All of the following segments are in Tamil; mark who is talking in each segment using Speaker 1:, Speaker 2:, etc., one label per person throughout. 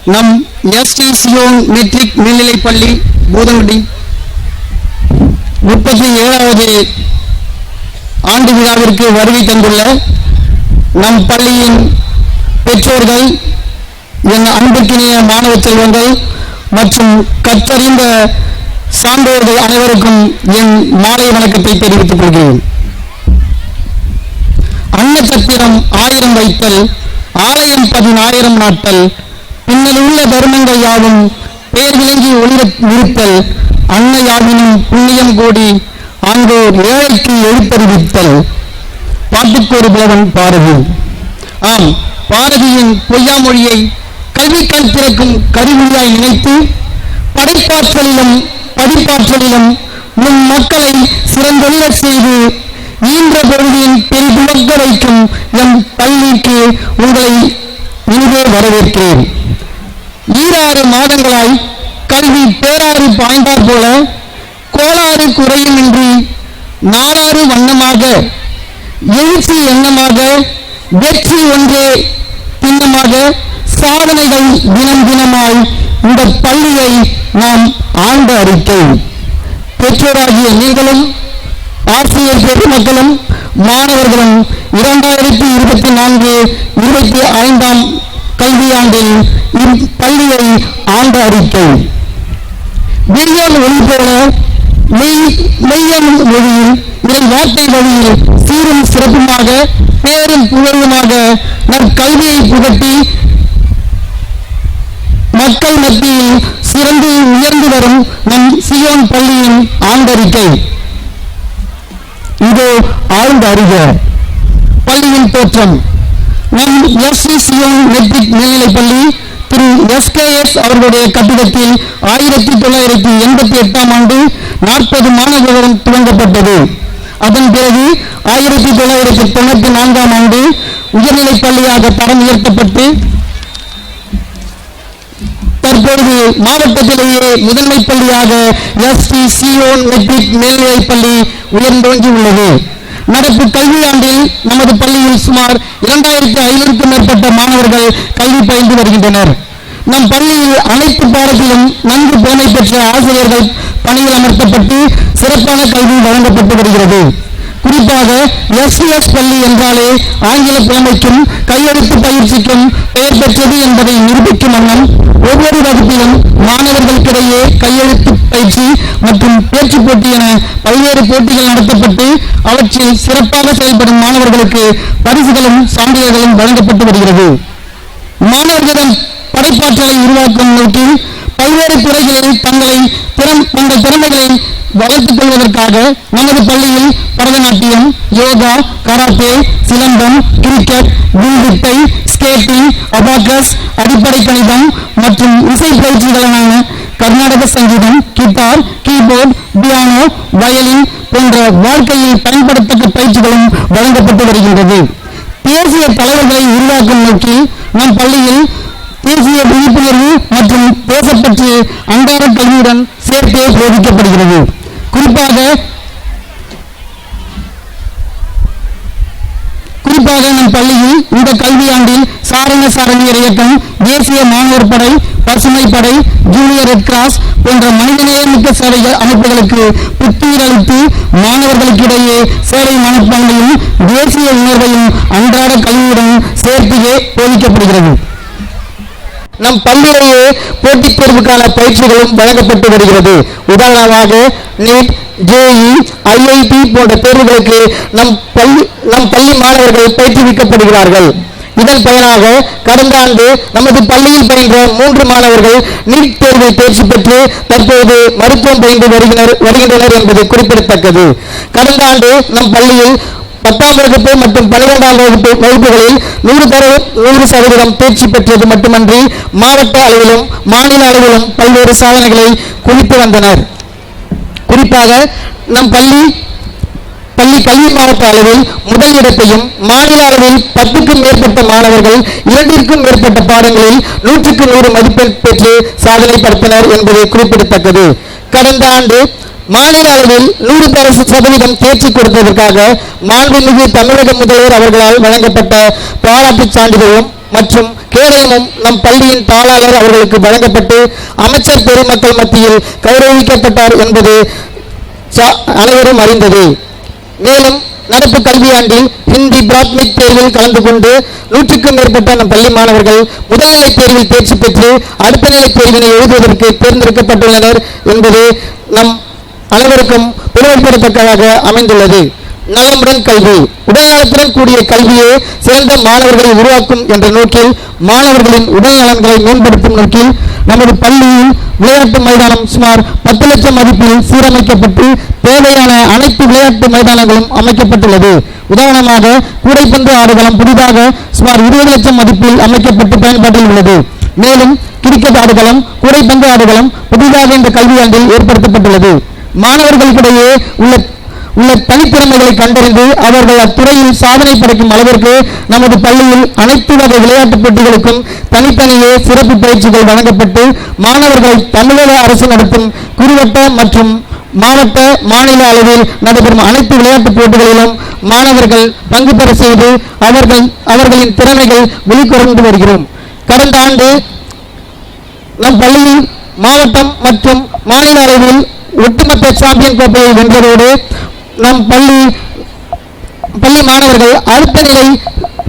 Speaker 1: நம் எஸ்டி சியோன் மெட்ரிக் மேல்நிலைப்பள்ளி பூதங்குடி 37வது ஆண்டு விழாவிற்கு வருகை தந்துள்ள நம் பள்ளியின் பெற்றோர்கள், என் அன்புக்கினிய மாணவ செல்வங்கள் மற்றும் கற்றறிந்த சான்றோர்கள் அனைவருக்கும் என் மாலை வணக்கத்தை தெரிவித்துக் கொள்கிறேன். அன்னச்சத்திரம் 1000 வைத்தல், ஆலயம் 10,000 நாட்டல், பின்னல் உள்ள தர்மங்கள் யாவும் பேர் விளங்கி ஒளிர நிறுத்தல், அன்னையாவினும் புண்ணியம் கூடி ஆண்டோர் ஏழைக்கு எழுத்தறிவித்தல். பாட்டுக்கு ஒரு புலவன் பாரதி. ஆம், பாரதியின் பொய்யாமொழியை கல்விக்கண் திறக்கும் கருவியாய் நினைத்து படைப்பாற்றலிலும் படிப்பாற்றலிலும் நம் மக்களை சிறந்தொழில செய்து ஈன்ற பொழுதின் பெரிதுமக்க வைக்கும் எம் பள்ளிக்கு உங்களை இனிதே வரவேற்கிறேன். 6 மாதங்களாய் கல்வி பேராறு பாய்ந்தார் போல கோளாறு குறையுமின்றி நாளாறு வண்ணமாக எழுச்சி எண்ணமாக வெற்றி ஒன்றே திண்ணமாக சாதனைகள் தினம் தினமாய் இந்த பள்ளியை நாம் ஆண்ட அறிக்கை. பெற்றோராகிய நீங்களும் ஆசிரியர் பெருமக்களும் மாணவர்களும் 2024-25 கல்வியாண்டில் இப்பள்ளியை ஆண்ட அறிக்கை. விரியன் ஒளி போல மெய்யன் மொழியில் இறை வார்த்தை வழியில் சீரும் சிறப்புமாக பேரும் புகழுமாக நம் கல்வியை புகட்டி மக்கள் மத்தியில் சிறந்து உயர்ந்து வரும் நம் சியோன் பள்ளியின் ஆண்டறிக்கை. இது ஆழ்ந்த அறிக. பள்ளியின் தோற்றம். நம் எஸ்சி சியோன் மெட்ரிக் மேல்நிலைப்பள்ளி திரு SKS அவர்களுடைய கட்டிடத்தில் 1988 ஆண்டு 40 மாணவர்களுடன் துவங்கப்பட்டது. அதன் பிறகு 1994 ஆண்டு உயர்நிலைப் பள்ளியாக தரம் உயர்த்தப்பட்டு தற்பொழுது மாவட்டத்திலேயே முதன்மை பள்ளியாக எஸ்டி சியோன் மெட்ரிக் மேல்நிலைப்பள்ளி உயர்ந்தோங்கி உள்ளது. நடப்பு கல்வியாண்டில் நமது பள்ளியில் சுமார் 2500க்கும் மேற்பட்ட மாணவர்கள் கல்வி பயின்று வருகின்றனர். நம் பள்ளியில் அனைத்து பாடத்திலும் நன்கு புலமை பெற்ற ஆசிரியர்கள் பணியில் அமர்த்தப்பட்டு சிறப்பான கல்வி வழங்கப்பட்டு வருகிறது. குறிப்பாக SCS பள்ளி என்றாலே ஆங்கில புலமைக்கும் கையெழுத்து பயிற்சிக்கும் பெயர் பெற்றது என்பதை நிரூபிக்கும் வண்ணம் ஒவ்வொரு வகுப்பிலும் மாணவர்களுக்கிடையே கையெழுத்து பயிற்சி மற்றும் பேச்சு போட்டி என பல்வேறு போட்டிகள் நடத்தப்பட்டு அவற்றில் சிறப்பாக செயல்படும் மாணவர்களுக்கு பரிசுகளும் சான்றிதழ்களும் வழங்கப்பட்டு வருகிறது. மாணவர்களிடம் படைப்பாற்றலை உருவாக்கும் நோக்கில் பல்வேறு துறைகளில் தங்கள் திறமைகளை வளர்த்துக் கொள்வதற்காக நமது பள்ளியில் பரதநாட்டியம், யோகா, கராத்தே, சிலம்பம், கிரிக்கெட், வில்வித்தை, ஸ்கேட்டிங், அபாக்கஸ், அடிப்படை கணிதம் மற்றும் இசை பயிற்சிகளான கர்நாடக சங்கீதம், கிட்டார், கீபோர்டு, பியானோ, வயலின் போன்ற வாழ்க்கையில் பயன்படுத்தக்க பயிற்சிகளும் வழங்கப்பட்டு வருகின்றது. தேசிய தலைவர்களை உருவாக்கும் நோக்கில் நம் பள்ளியில் தேசிய விழிப்புணர்வு மற்றும் தேசப்பற்று அன்றாட கல்வியுடன் சேர்த்தே போதிக்கப்படுகிறது. குறிப்பாக நம் பள்ளியில் இந்த கல்வியாண்டில் சாரண சாரணியர் இயக்கம், தேசிய மாணவர் படை, பசுமை படை, ஜூனியர் ரெட் கிராஸ் போன்ற மனிதநேயமிக்க சேவை அமைப்புகளுக்கு புத்துயிர் அளித்து மாணவர்களுக்கிடையே சேவை மனப்பான்மையும் தேசிய உணர்வையும் அன்றாட கல்வியுடன் சேர்த்தே போதிக்கப்படுகிறது. நம் பள்ளியிலேயே போட்டித் தேர்வுக்கான பயிற்சிகளும் வழங்கப்பட்டு வருகிறது. உதாரணமாக நீட், JEE, IIT போன்ற தேர்வுகளுக்கு நம் பள்ளி மாணவர்கள் பயிற்றுவிக்கப்படுகிறார்கள். இதன் பயனாக கடந்த ஆண்டு நமது பள்ளியில் பயின்ற 3 மாணவர்கள் நீட் தேர்வில் தேர்ச்சி பெற்று தற்போது மருத்துவம் பயின்று வருகின்றனர் என்பது குறிப்பிடத்தக்கது. கடந்த ஆண்டு நம் பள்ளியில் 10ஆம் வகுப்பு மற்றும் 12ஆம் வகுப்பு வகுப்புகளில் 100% தேர்ச்சி பெற்றது மட்டுமன்றி மாவட்ட அளவிலும் மாநில அளவிலும் பல்வேறு சாதனைகளை குவித்து வந்தனர். குறிப்பாக நம் பள்ளி கல்வி மாவட்ட அளவில் முதல் இடத்தையும், மாநில அளவில் 10க்கும் மேற்பட்ட மாணவர்கள் 2க்கும் மேற்பட்ட பாடங்களில் 100க்கு 100 மதிப்பெண் பெற்று சாதனை படைத்தனர் என்பது குறிப்பிடத்தக்கது. கடந்த ஆண்டு மாநில அளவில் 100% தேர்ச்சி கொடுத்ததற்காக மாண்புமிகு தமிழக முதல்வர் அவர்களால் வழங்கப்பட்ட பாராட்டுச் சான்றிதழும் மற்றும் கேடயமும் நம் பள்ளியின் தாளாளர் அவர்களுக்கு வழங்கப்பட்டு அமைச்சர் பெருமக்கள் மத்தியில் கௌரவிக்கப்பட்டார் என்பது அனைவரும் அறிந்தது. மேலும் நடப்பு கல்வியாண்டில் ஹிந்தி பிராத்மிக் தேர்வில் கலந்து கொண்டு 100க்கும் மேற்பட்ட நம் பள்ளி மாணவர்கள் முதல்நிலை தேர்வில் தேர்ச்சி பெற்று அடுத்த நிலை தேர்வினை எழுதுவதற்கு தேர்ந்தெடுக்கப்பட்டுள்ளனர் என்பது நம் அனைவருக்கும் பெருமைப்படத்தக்கதாக அமைந்துள்ளது. நலமுடன் கல்வி, உடல்நலத்துடன் கூடிய கல்வியே சிறந்த மாணவர்களை உருவாக்கும் என்ற நோக்கில் மாணவர்களின் உடல் நலன்களை மேம்படுத்தும் நோக்கில் நமது பள்ளியில் விளையாட்டு மைதானம் சுமார் 10 லட்சம் மதிப்பில் சீரமைக்கப்பட்டு தேவையான அனைத்து விளையாட்டு மைதானங்களும் அமைக்கப்பட்டுள்ளது. உதாரணமாக கூடைப்பந்து ஆடுகளம் புதிதாக சுமார் 20 லட்சம் மதிப்பில் அமைக்கப்பட்டு பயன்பாட்டில் உள்ளது. மேலும் கிரிக்கெட் ஆடுகளம், கூடைப்பந்து ஆடுகளம் புதிதாக இந்த கல்வியாண்டில் ஏற்படுத்தப்பட்டுள்ளது. மாணவர்களுக்கிடையே உள்ள தனித்திறமைகளை கண்டறிந்து அவர்கள் அத்துறையில் சாதனை படைக்கும் அளவிற்கு நமது பள்ளியில் அனைத்து வகை விளையாட்டுப் போட்டிகளுக்கும் தனித்தனியே சிறப்பு பயிற்சிகள் வழங்கப்பட்டு மாணவர்களை தமிழக அரசு நடத்தும் குறுவட்ட மற்றும் மாவட்ட மாநில அளவில் நடைபெறும் அனைத்து விளையாட்டுப் போட்டிகளிலும் மாணவர்கள் பங்கு பெற செய்து அவர்களின் திறமைகள் வெளிக்கொண்டு வருகிறோம். கடந்த ஆண்டு நம் பள்ளியில் மாவட்டம் மற்றும் மாநில அளவில் ஒட்டுமொத்த சாம்பியன் கோப்பையை வென்றதோடு நம் பள்ளி மாணவர்கள் அடுத்த நிலை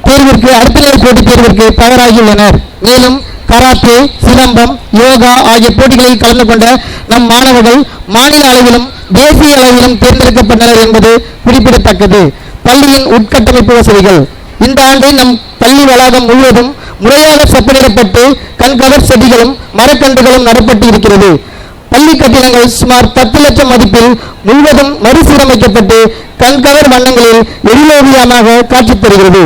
Speaker 1: போட்டித் தேர்விற்கு தயாராகியுள்ளனர். மேலும் கராத்தே, சிலம்பம், யோகா ஆகிய போட்டிகளில் கலந்து கொண்ட நம் மாணவர்கள் மாநில அளவிலும் தேசிய அளவிலும் தேர்ந்தெடுக்கப்பட்டனர் என்பது குறிப்பிடத்தக்கது. பள்ளியின் உட்கட்டமைப்பு வசதிகள் இந்த ஆண்டு நம் பள்ளி வளாகம் முழுவதும் முறையாக செப்பனிடப்பட்டு கண்கவர் செடிகளும் மரக்கன்றுகளும் நடப்பட்டு இருக்கிறது. பள்ளி கட்டிடங்கள் சுமார் 10 லட்சம் மதிப்பில் முழுவதும் மறுசீரமைக்கப்பட்டு கண்கவர் வண்ணங்களில் எழிலோவியமாக காட்சி தருகிறது.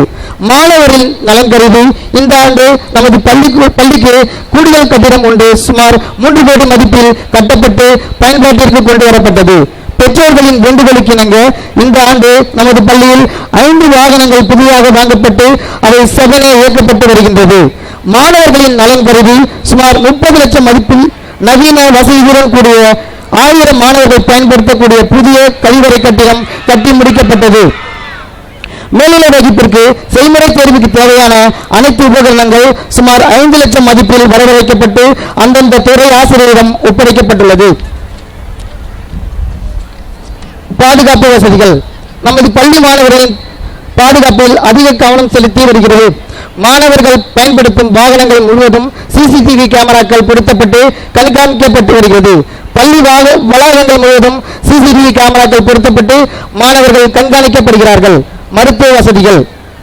Speaker 1: மாணவரின் நலன் கருதி இந்த ஆண்டு நமது பள்ளிக்கு கூடுதல் கட்டிடம் ஒன்று சுமார் 3 கோடி மதிப்பில் கட்டப்பட்டு பயன்பாட்டிற்கு கொண்டு வரப்பட்டது. பெற்றோர்களின் வேண்டுகோளுக்கு இணங்க இந்த ஆண்டு நமது பள்ளியில் 5 வாகனங்கள் புதிதாக வாங்கப்பட்டு அவை செவ்வனே இயக்கப்பட்டு வருகின்றது. மாணவர்களின் நலன் கருதி சுமார் 30 லட்சம் மதிப்பில் நவீன வசதியுடன் கூடிய 1000 மாணவர்கள் பயன்படுத்தக்கூடிய புதிய கழிவறை கட்டிடம் கட்டி முடிக்கப்பட்டது. மேல்நிலை வகுப்பிற்கு செய்முறை தேர்வுக்கு தேவையான அனைத்து உபகரணங்கள் சுமார் 5 லட்சம் மதிப்பில் வரவழைக்கப்பட்டு அந்தந்த துறை ஆசிரியரிடம் ஒப்படைக்கப்பட்டுள்ளது. பாதுகாப்பு வசதிகள் நமது பள்ளி மாணவர்களின் பாதுகாப்பில் அதிக கவனம் செலுத்தி வருகிறது. மாணவர்கள் பயன்படுத்தும் வாகனங்கள் முழுவதும் CCTV கேமராக்கள் பொருத்தப்பட்டு கண்காணிக்கப்பட்டு வருகிறது. பள்ளி வளாகங்கள் முழுவதும் CCTV கேமராக்கள் பொருத்தப்பட்டு மாணவர்கள் கண்காணிக்கப்படுகிறார்கள். மருத்துவ வசதிகள்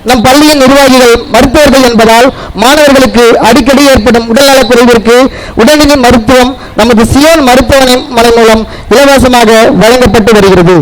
Speaker 1: நம் பள்ளியின் நிர்வாகிகள் மருத்துவர்கள் என்பதால் மாணவர்களுக்கு அடிக்கடி ஏற்படும் உடல்நலக் குறைவிற்கு உடனடி மருத்துவம் நமது சியோன் மருத்துவமனை மூலம் இலவசமாக வழங்கப்பட்டு வருகிறது.